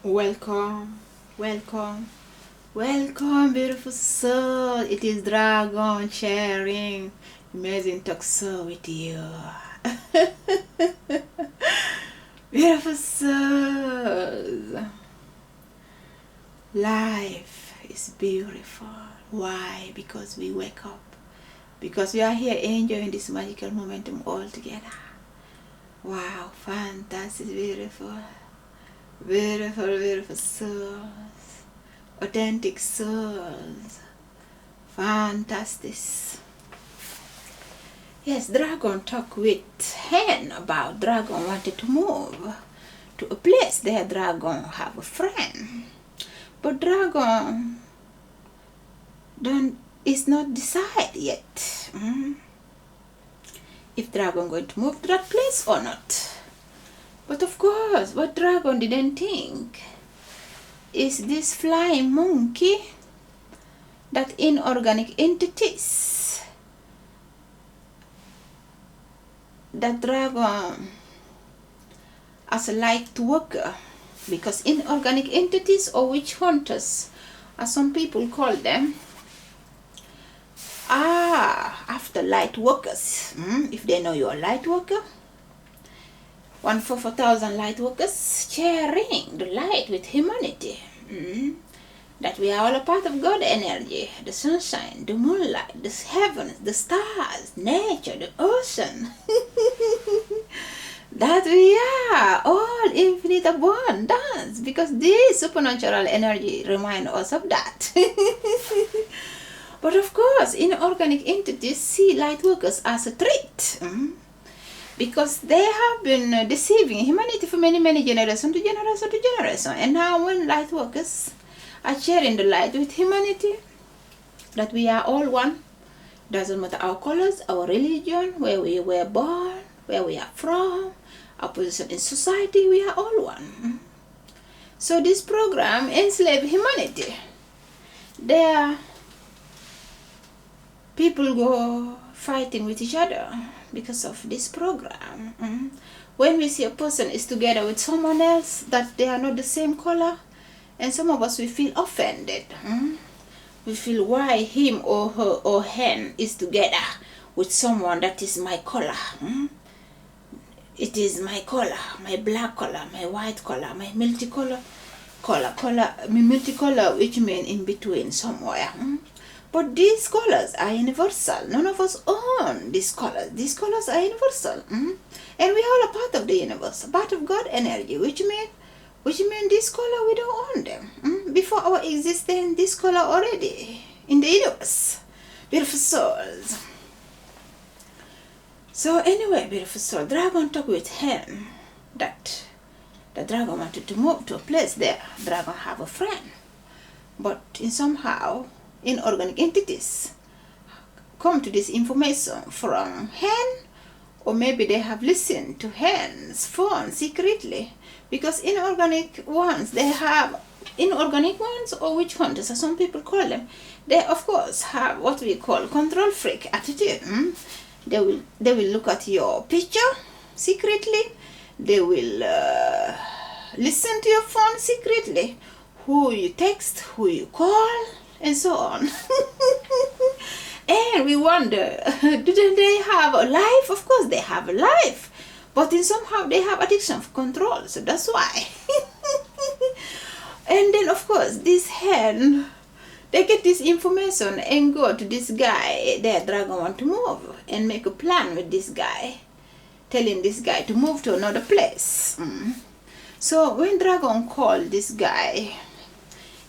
Welcome, welcome, welcome, beautiful soul. It is Dragon sharing amazing talk show with you. Beautiful souls. Life is beautiful. Why? Because we wake up. Because we are here enjoying this magical momentum all together. Wow, fantastic, beautiful. Beautiful, beautiful souls. Authentic souls. Fantastic. Yes, Dragon talk with Hen about Dragon wanted to move to a place there Dragon have a friend. But Dragon is not decided yet. If Dragon going to move to that place or not. But of course, what Dragon didn't think is this flying monkey, that inorganic entities that Dragon as a light worker, because inorganic entities or witch hunters, as some people call them, are after light workers. If they know you're a light worker, 1 for 4,000 light workers sharing the light with humanity. That we are all a part of God energy, the sunshine, the moonlight, the heavens, the stars, nature, the ocean. That we are all infinite abundance, because this supernatural energy reminds us of that. But of course, inorganic entities see light workers as a threat. Because they have been deceiving humanity for many, many generations to generation to generation. And now when light workers are sharing the light with humanity, that we are all one, doesn't matter our colors, our religion, where we were born, where we are from, our position in society, we are all one. So this program enslaves humanity. There, people go fighting with each other because of this program. When we see a person is together with someone else that they are not the same color, and some of us, we feel offended. We feel why him or her or hen is together with someone that is my color. It is my color, my black color, my white color, my multicolor multicolor, which means in between somewhere. But these colors are universal. None of us own these colors. These colors are universal. And we are all a part of the universe, a part of God energy, which means this color, we don't own them. Before our existence, this color already in the universe. Beautiful souls. So anyway, beautiful soul, Dragon talk with him that the Dragon wanted to move to a place there. Dragon have a friend. But in somehow, inorganic entities come to this information from hen, or maybe they have listened to hen's phone secretly, because inorganic ones or witch hunters, as some people call them, they of course have what we call control freak attitude. They will look at your picture secretly. They will listen to your phone secretly, who you text, who you call, and so on. And we wonder, do they have a life? Of course they have a life, but in somehow they have addiction for control, so that's why. And then of course this hen, they get this information and go to this guy, their Dragon want to move, and make a plan with this guy, telling this guy to move to another place. So when Dragon called this guy,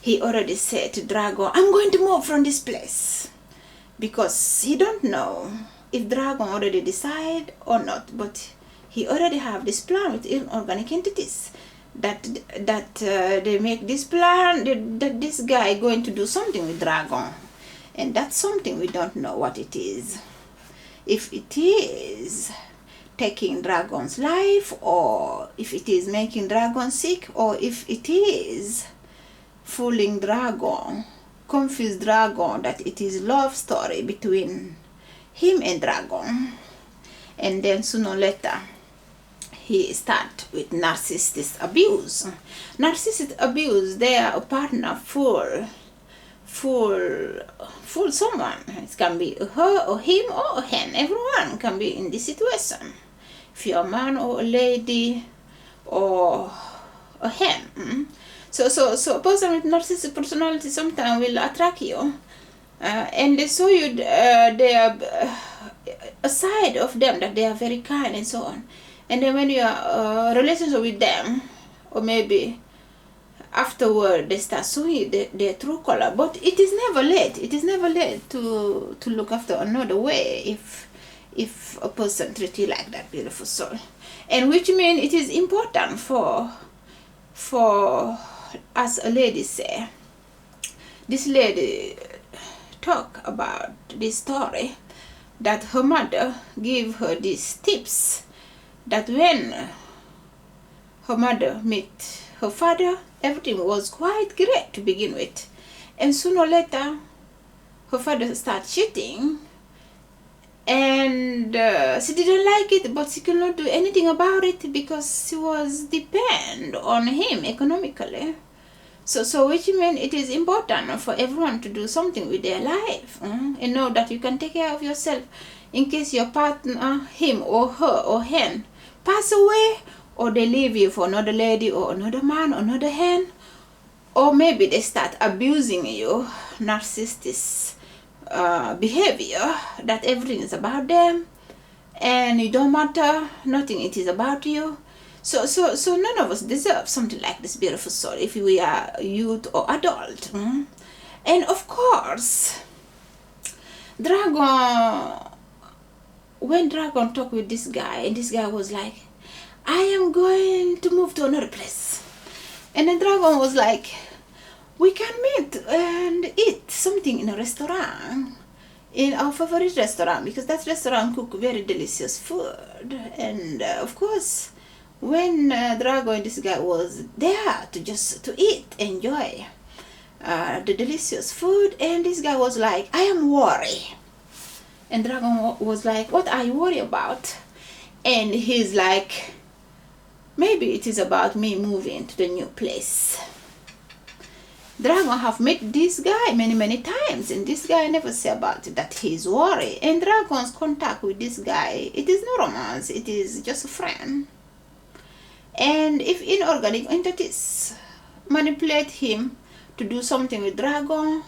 he already said to Dragon, I'm going to move from this place. Because he don't know if Dragon already decide or not, but he already have this plan with inorganic entities. That they make this plan, that this guy going to do something with Dragon. And that's something we don't know what it is. If it is taking Dragon's life, or if it is making Dragon sick, or if it is fooling Dragon, confuse Dragon that it is love story between him and Dragon. And then sooner or later he start with narcissistic abuse. Narcissistic abuse, they are a partner for someone. It can be her or him or a hen. Everyone can be in this situation. If you're a man or a lady or a hen. So a person with narcissistic personality sometimes will attract you, and they show you a side of them that they are very kind and so on. And then when you are relationship with them, or maybe afterward they start showing their true color. But it is never late. It is never late to look after another way if a person treats you like that, beautiful soul. And which means it is important for as a lady say. This lady talk about this story that her mother gave her these tips, that when her mother met her father, everything was quite great to begin with, and sooner or later her father started cheating, and she didn't like it, but she could not do anything about it because she was depend on him economically. So which means it is important for everyone to do something with their life, and know that you can take care of yourself in case your partner, him or her or hen, pass away, or they leave you for another lady or another man or another hen, or maybe they start abusing you, narcissistic behavior, that everything is about them and you don't matter, nothing it is about you. So none of us deserve something like this, beautiful soul, if we are youth or adult. And of course, when Dragon talked with this guy, and this guy was like, I am going to move to another place. And then Dragon was like, we can meet and eat something in a restaurant, in our favorite restaurant, because that restaurant cook very delicious food. And of course, when Drago and this guy was there to eat, enjoy the delicious food, and this guy was like, I am worried. And Dragon was like, what are you worried about? And he's like, maybe it is about me moving to the new place. Dragon have met this guy many times, and this guy never say about it that he's worried. And Dragon's contact with this guy, it is no romance, it is just a friend. And if inorganic entities manipulate him to do something with Dragon,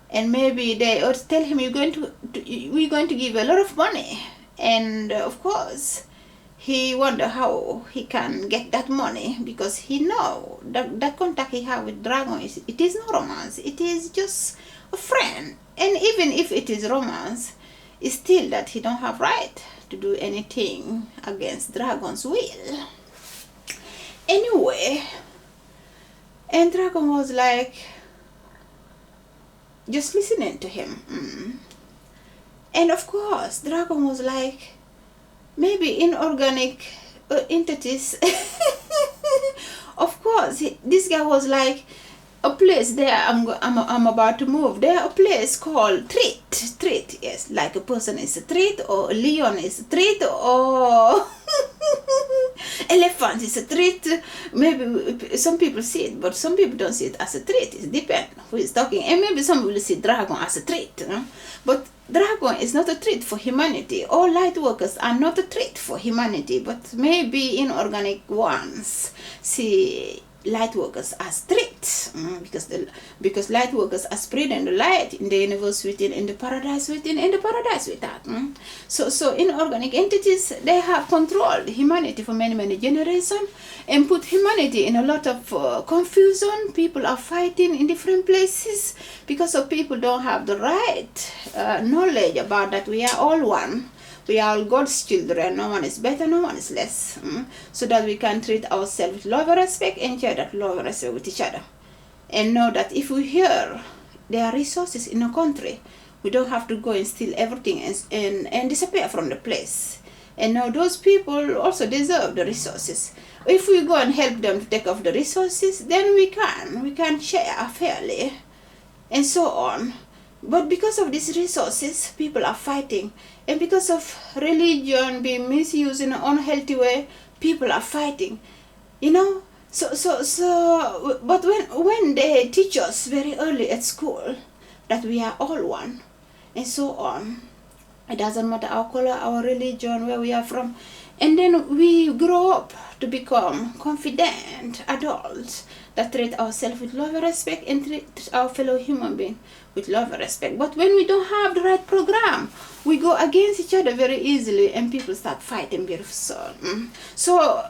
and maybe they or tell him we're going to give a lot of money, and of course he wonder how he can get that money, because he know that contact he have with Dragon it is no romance, it is just a friend. And even if it is romance, it's still that he don't have right to do anything against Dragon's will. Anyway, and Dragon was like just listening to him. And of course Dragon was like, maybe inorganic entities. Of course this guy was like, a place there I'm about to move, there a place called treat, yes, like a person is a treat, or a lion is a treat, or elephant is a treat. Maybe some people see it, but some people don't see it as a treat. It depends who is talking. And maybe some will see Dragon as a treat, but Dragon is not a treat for humanity. All light workers are not a treat for humanity, but maybe inorganic ones see light workers as treats, because light workers are spreading the light in the universe within, in the paradise within, in the paradise without. So inorganic entities, they have controlled humanity for many generations and put humanity in a lot of confusion. People are fighting in different places because of people don't have the right knowledge about that we are all one. We are all God's children. No one is better, no one is less. So that we can treat ourselves with love and respect, and share that love and respect with each other. And know that if we hear there are resources in a country, we don't have to go and steal everything and disappear from the place. And now those people also deserve the resources. If we go and help them to take off the resources, then we can share fairly, and so on. But because of these resources, people are fighting. And because of religion being misused in an unhealthy way, people are fighting, you know. But when they teach us very early at school that we are all one and so on, it doesn't matter our color, our religion, where we are from, and then we grow up to become confident adults that treat ourselves with love and respect and treat our fellow human being with love and respect. But when we don't have the right program, we go against each other very easily and people start fighting, beautiful soul. So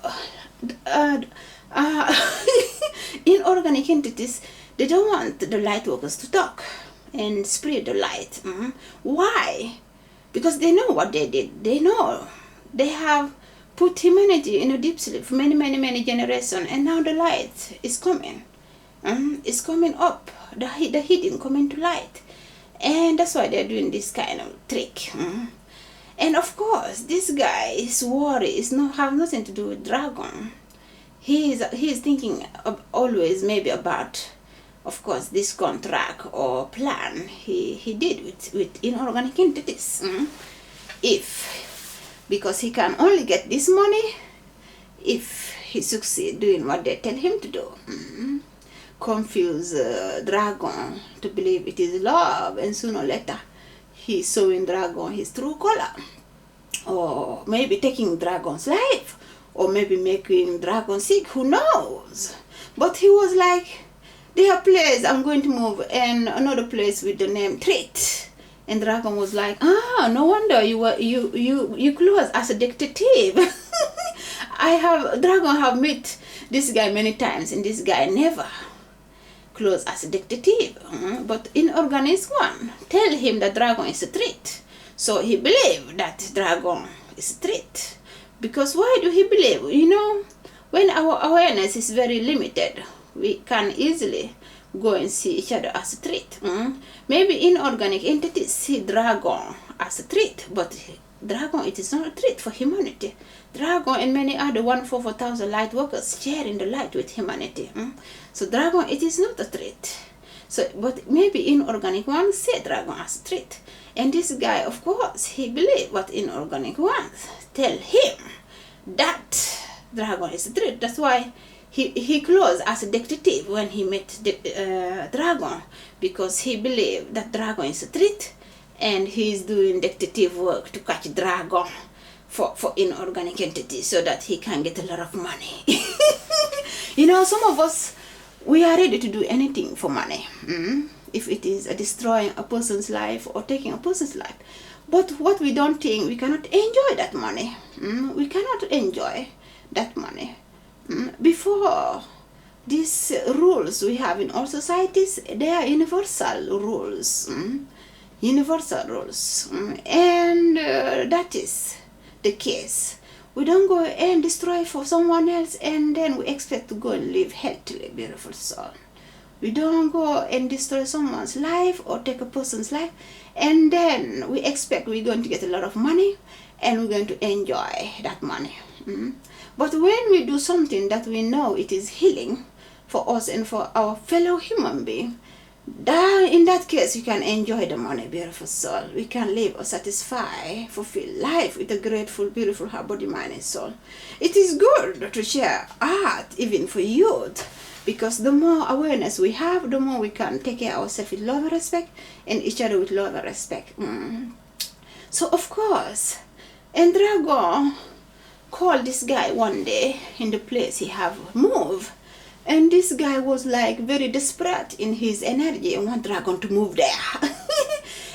in organic entities, they don't want the light workers to talk and spread the light. Why? Because they know what they did. They know they have put humanity in a deep sleep for many generations, and now the light is coming. It's coming up. The hidden coming to light, and that's why they're doing this kind of trick. And of course, this guy's worry is have nothing to do with dragon. He's thinking always maybe about, of course, this contract or plan he did with inorganic entities. Because he can only get this money if he succeeds doing what they tell him to do. Confuse dragon to believe it is love, and sooner or later he's showing dragon his true color, or maybe taking dragon's life, or maybe making dragon sick, who knows. But he was like, there are places I'm going to move, and another place with the name Treat. And dragon was like, no wonder you close as a detective. Dragon have met this guy many times, and this guy never close as a detective. But inorganic one tell him that dragon is a threat, so he believe that dragon is a threat. Because why do he believe? You know, when our awareness is very limited, we can easily go and see each other as a threat. Maybe inorganic entities see dragon as a threat, but dragon, it is not a threat for humanity. Dragon and many other 144,000 light workers sharing the light with humanity. So dragon, it is not a threat. So, but maybe inorganic ones see dragon as a threat. And this guy, of course, he believed what inorganic ones tell him, that dragon is a threat. That's why he closed as a detective when he met the dragon, because he believed that dragon is a threat, and he's doing detective work to catch dragon for inorganic entities so that he can get a lot of money. You know, some of us, we are ready to do anything for money. If it is destroying a person's life or taking a person's life. But what we don't think, we cannot enjoy that money. We cannot enjoy that money. Before, these rules we have in all societies, they are universal rules. Universal rules. And that is the case. We don't go and destroy for someone else and then we expect to go and live healthily, beautiful soul. We don't go and destroy someone's life or take a person's life and then we expect we're going to get a lot of money and we're going to enjoy that money. But when we do something that we know it is healing for us and for our fellow human being, in that case you can enjoy the money, beautiful soul. We can live a satisfied, fulfilled life with a grateful, beautiful heart, body, mind and soul. It is good to share art even for youth, because the more awareness we have, the more we can take care of ourselves with love and respect and each other with love and respect. So of course, and Dragon called this guy one day in the place he have moved. And this guy was like very desperate in his energy and want Dragon to move there.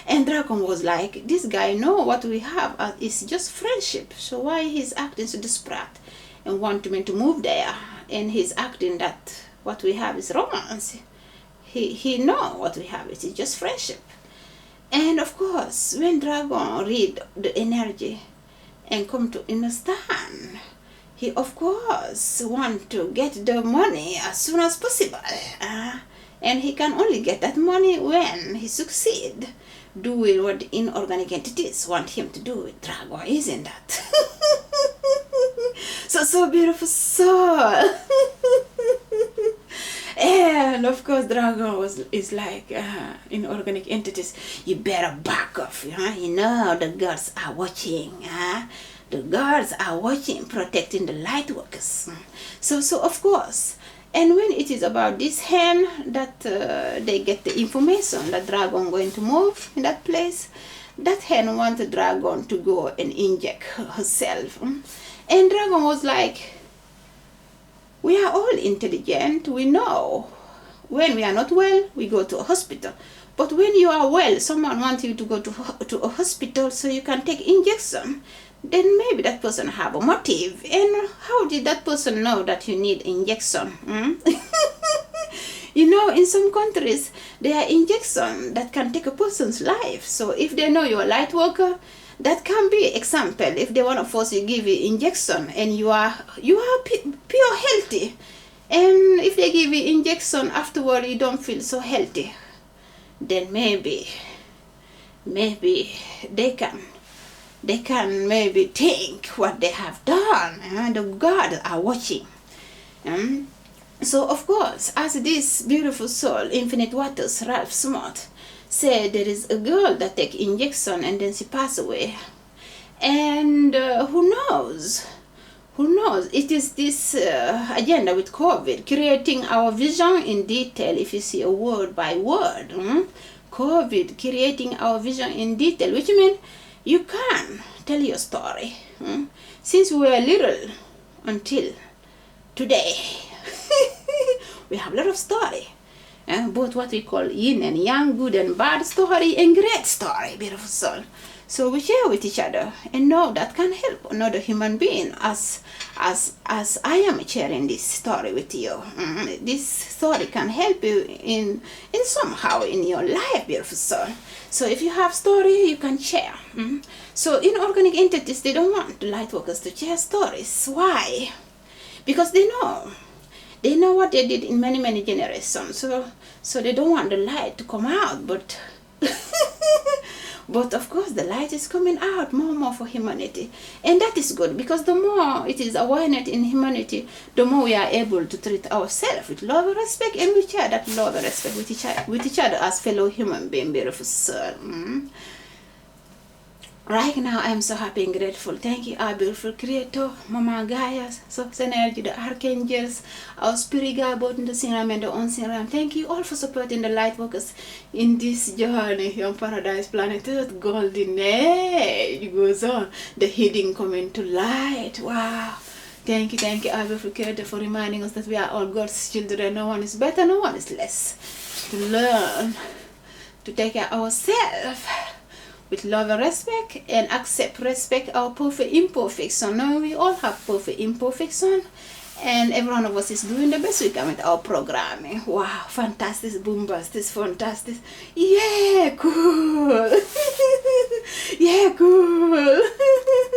And Dragon was like, this guy know what we have is just friendship. So why he's acting so desperate and want me to move there? And he's acting that what we have is romance. He know what we have is just friendship. And of course, when Dragon read the energy and come to understand, he of course want to get the money as soon as possible, and he can only get that money when he succeed doing what the inorganic entities want him to do with Dragon, isn't that? so beautiful soul. And of course Dragon is like inorganic entities, you better back off, you know the gods are watching, The guards are watching, protecting the light workers. So of course, and when it is about this hen that they get the information that dragon going to move in that place, that hen wants the dragon to go and inject herself. And dragon was like, we are all intelligent, we know. When we are not well, we go to a hospital. But when you are well, someone wants you to go to a hospital so you can take injection. Then maybe that person have a motive. And how did that person know that you need injection? You know, in some countries, there are injections that can take a person's life. So if they know you're a light worker, that can be example. If they want to force you, give you injection, and you are pure healthy. And if they give you injection afterward, you don't feel so healthy, then maybe they can maybe think what they have done, and the gods are watching. So of course, as this beautiful soul, Infinite Waters, Ralph Smart, said there is a girl that take injection and then she pass away. And who knows? It is this agenda with COVID, creating our vision in detail. If you see a word by word, COVID, creating our vision in detail, which means you can tell your story. Since we were little until today, we have a lot of story. Both what we call yin and yang, good and bad story, and great story, beautiful soul. So we share with each other and know that can help another human being as I am sharing this story with you. This story can help you in somehow in your life, beautiful soul. So if you have story, you can share. So in organic entities, they don't want the light workers to share stories. Why? Because they know what they did in many generations. So they don't want the light to come out, but but of course the light is coming out more and more for humanity, and that is good, because the more it is awareness in humanity, the more we are able to treat ourselves with love and respect, and we share that love and respect with each other as fellow human being, beautiful soul. Right now, I am so happy and grateful. Thank you, our beautiful creator, Mama Gaia, Source Energy, the archangels, our spirit guide, both in the seen realm and the unseen realm. Thank you all for supporting the light workers in this journey on Paradise Planet Earth. Golden age goes on. The hidden coming to light. Wow. Thank you, our beautiful creator, for reminding us that we are all God's children. No one is better, no one is less. To learn to take care of ourselves with love and respect, and respect our perfect imperfection. Now we all have perfect imperfection, and every one of us is doing the best we can with our programming. Wow, fantastic, bombastic, fantastic. Yeah, cool. Yeah, cool.